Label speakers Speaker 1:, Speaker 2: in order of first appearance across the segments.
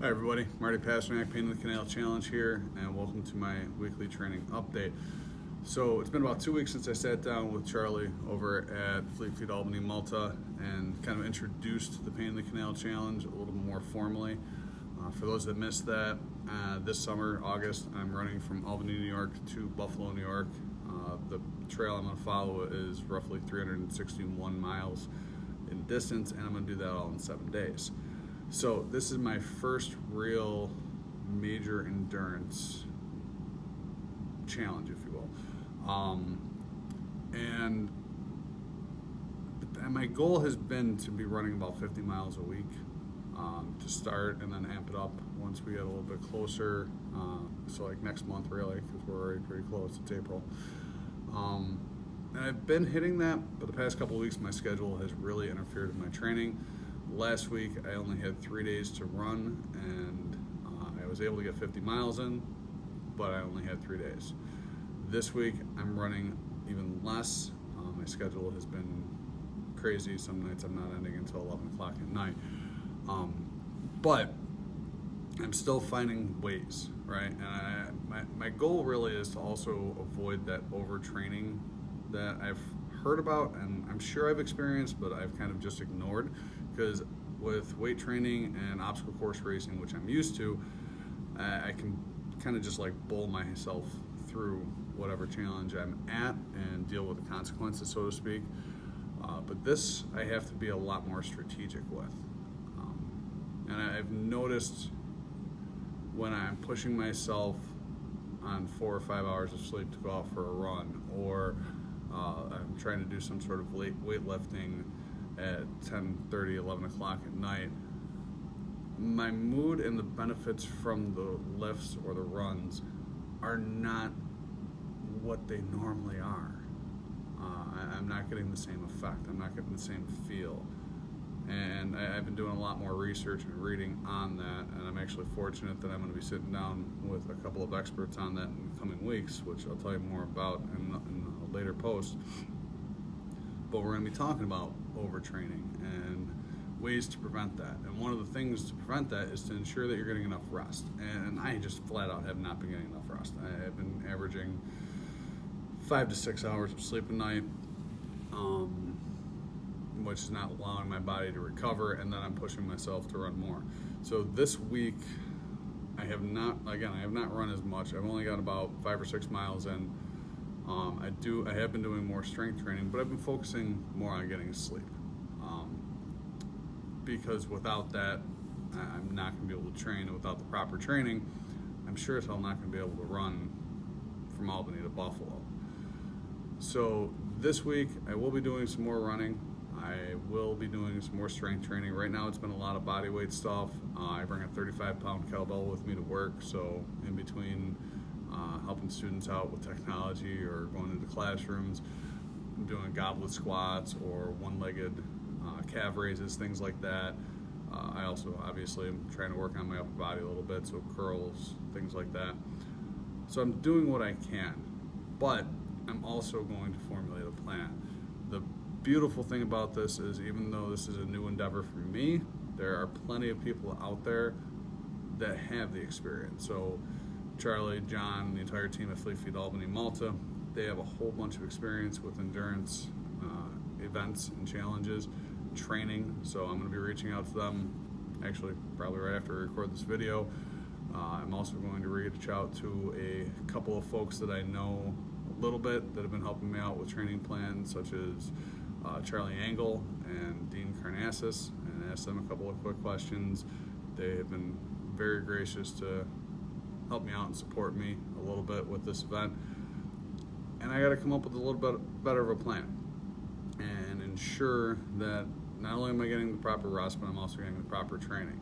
Speaker 1: Hi everybody, Marty Pasternak, Pain in the Canal Challenge here, and welcome to my weekly training update. So it's been about 2 weeks since I sat down with Charlie over at Fleet Feet Albany, Malta, and kind of introduced the Pain in the Canal Challenge a little more formally. For those that missed that, this summer, August, I'm running from Albany, New York to Buffalo, New York. The trail I'm going to follow is roughly 361 miles in distance, and I'm going to do that all in 7 days. So this is my first real major endurance challenge, if you will. And my goal has been to be running about 50 miles a week to start, and then amp it up once we get a little bit closer. So like next month really, because we're already pretty close, it's April. And I've been hitting that, but the past couple of weeks my schedule has really interfered with my training. Last week I only had 3 days to run, and I was able to get 50 miles in, but I only had 3 days. This week I'm running even less. My schedule has been crazy. Some nights I'm not ending until 11 o'clock at night. But I'm still finding ways, right? And my goal really is to also avoid that overtraining that I've heard about, and I'm sure I've experienced, but I've kind of just ignored. Because with weight training and obstacle course racing, which I'm used to, I can kind of just like bowl myself through whatever challenge I'm at and deal with the consequences, so to speak. But this I have to be a lot more strategic with. And I've noticed when I'm pushing myself on 4 or 5 hours of sleep to go out for a run, or I'm trying to do some sort of weightlifting at 10:30, 11 o'clock at night, my mood and the benefits from the lifts or the runs are not what they normally are. I'm not getting the same effect. I'm not getting the same feel. And I've been doing a lot more research and reading on that, and I'm actually fortunate that I'm going to be sitting down with a couple of experts on that in the coming weeks, which I'll tell you more about in a later post. But we're going to be talking about overtraining and ways to prevent that. And one of the things to prevent that is to ensure that you're getting enough rest. And I just flat out have not been getting enough rest. I've been averaging 5 to 6 hours of sleep a night, which is not allowing my body to recover, and then I'm pushing myself to run more. So this week, I have not run as much. I've only got about 5 or 6 miles in. I have been doing more strength training, but I've been focusing more on getting sleep. Because without that, I'm not going to be able to train, and without the proper training, I'm sure as hell not going to be able to run from Albany to Buffalo. So this week, I will be doing some more running. I will be doing some more strength training. Right now, it's been a lot of body weight stuff. I bring a 35-pound kettlebell with me to work, so in between helping students out with technology or going into classrooms, I'm doing goblet squats or one-legged calf raises, things like that. I also obviously am trying to work on my upper body a little bit, so curls, things like that. So I'm doing what I can, but I'm also going to formulate a plan. The beautiful thing about this is, even though this is a new endeavor for me, there are plenty of people out there that have the experience. So Charlie, John, the entire team at Fleet Feet Albany, Malta, they have a whole bunch of experience with endurance events and challenges, training. So I'm going to be reaching out to them, actually probably right after I record this video. I'm also going to reach out to a couple of folks that I know a little bit that have been helping me out with training plans, such as Charlie Angle and Dean Carnassus, and ask them a couple of quick questions. They have been very gracious to help me out and support me a little bit with this event. And I got to come up with a little bit better of a plan and ensure that not only am I getting the proper rest, but I'm also getting the proper training.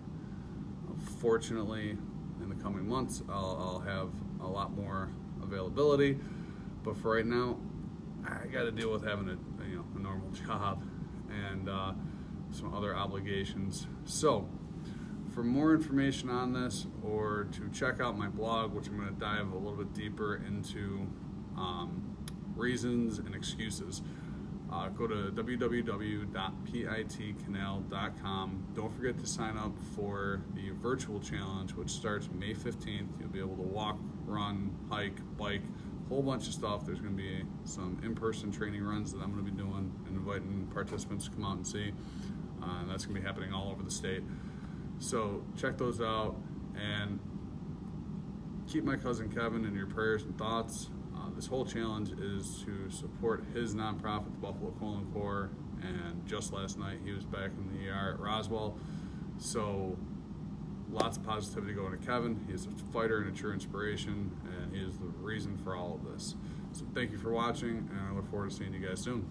Speaker 1: Fortunately, in the coming months, I'll have a lot more availability, but for right now, I got to deal with having a normal job and some other obligations. So for more information on this, or to check out my blog, which I'm going to dive a little bit deeper into reasons and excuses Go to www.pitcanal.com. Don't forget to sign up for the virtual challenge, which starts May 15th. You'll be able to walk, run, hike, bike, a whole bunch of stuff. There's going to be some in-person training runs that I'm going to be doing and inviting participants to come out and see. And that's going to be happening all over the state. So check those out and keep my cousin Kevin in your prayers and thoughts. This whole challenge is to support his nonprofit, the Buffalo Colon Corps, and just last night he was back in the ER at Roswell. So lots of positivity going to Kevin. He is a fighter and a true inspiration, and he is the reason for all of this. So thank you for watching, and I look forward to seeing you guys soon.